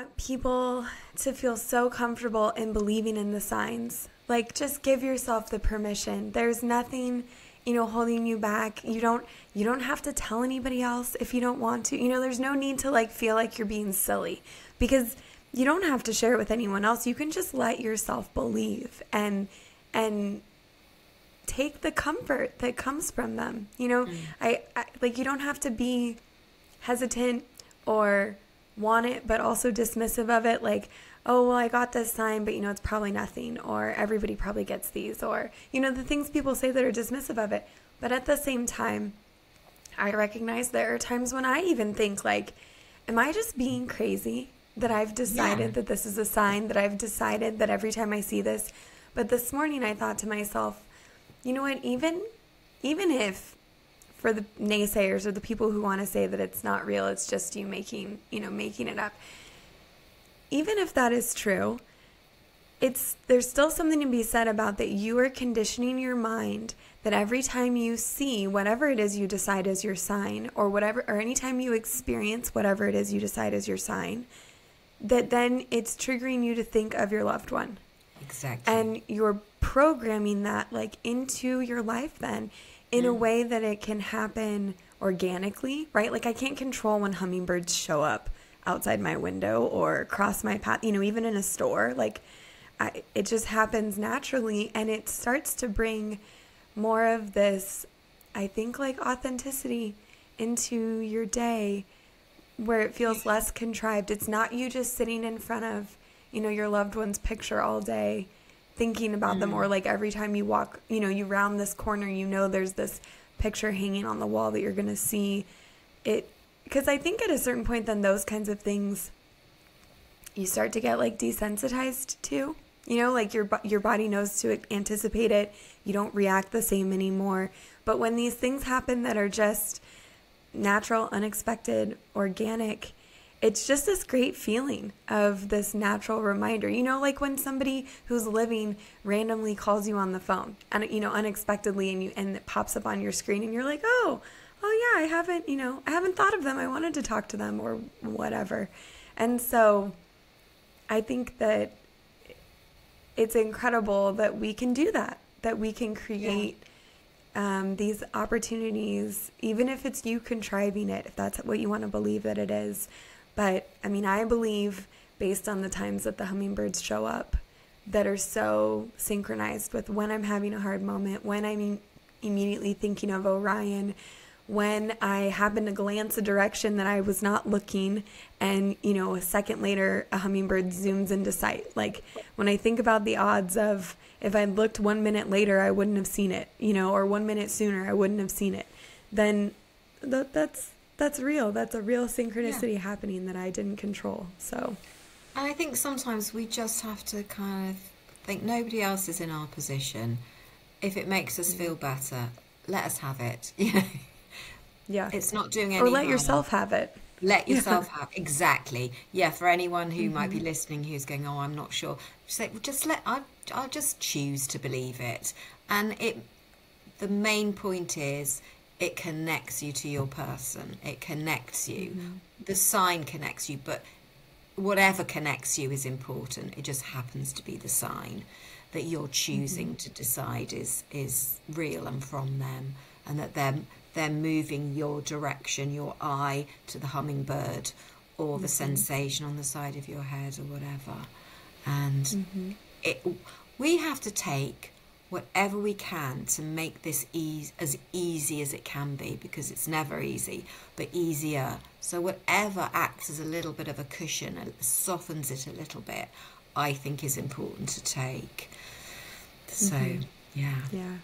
want people to feel so comfortable in believing in the signs. Like, just give yourself the permission. There's nothing, holding you back. You don't have to tell anybody else if you don't want to. There's no need to feel like you're being silly, because you don't have to share it with anyone else. You can just let yourself believe and take the comfort that comes from them. I you don't have to be hesitant or want it, but also dismissive of it. Like, oh, well, I got this sign, but it's probably nothing, or everybody probably gets these, or, the things people say that are dismissive of it. But at the same time, I recognize there are times when I even think am I just being crazy that I've decided that this is a sign, that I've decided that every time I see this. But this morning I thought to myself, you know what, even if for the naysayers or the people who want to say that it's not real, it's just you making it up. Even if that is true, there's still something to be said about that you are conditioning your mind that every time you see whatever it is you decide is your sign, or anytime you experience whatever it is you decide is your sign, that then it's triggering you to think of your loved one. Exactly. And you're programming that into your life then in a way that it can happen organically, right? I can't control when hummingbirds show up outside my window or cross my path, even in a store. It just happens naturally, and it starts to bring more of this, I think, authenticity into your day, where it feels less contrived. It's not you just sitting in front of, your loved one's picture all day thinking about them, or every time you walk, you round this corner, there's this picture hanging on the wall that you're going to see it. Because I think at a certain point, then those kinds of things, you start to get desensitized to, your body knows to anticipate it. You don't react the same anymore. But when these things happen that are just natural, unexpected, organic, it's just this great feeling of this natural reminder. When somebody who's living randomly calls you on the phone and, unexpectedly, and it pops up on your screen, and you're like, oh yeah, I haven't thought of them. I wanted to talk to them, or whatever. And so I think that it's incredible that we can do that we can create these opportunities, even if it's you contriving it, if that's what you want to believe that it is. But I believe, based on the times that the hummingbirds show up, that are so synchronized with when I'm having a hard moment, when I'm immediately thinking of Orion, when I happen to glance a direction that I was not looking, and, a second later, a hummingbird zooms into sight. When I think about the odds of, if I'd looked 1 minute later, I wouldn't have seen it, or 1 minute sooner, I wouldn't have seen it, then that's real. That's a real synchronicity happening that I didn't control. So I think sometimes we just have to kind of think nobody else is in our position. If it makes us feel better, let us have it. Yeah. It's not doing any harm. Or let harm. Yourself have it. Let yourself have, exactly. Yeah, for anyone who might be listening who's going, oh, I'm not sure. Say, well, I'll just choose to believe it. And the main point is, it connects you to your person. It connects you. The sign connects you, but whatever connects you is important. It just happens to be the sign that you're choosing to decide is real and from them, and that they're moving your direction, your eye to the hummingbird, or the sensation on the side of your head, or whatever. And we have to take whatever we can to make this as easy as it can be, because it's never easy, but easier. So whatever acts as a little bit of a cushion and softens it a little bit, I think is important to take. So, yeah. Yeah.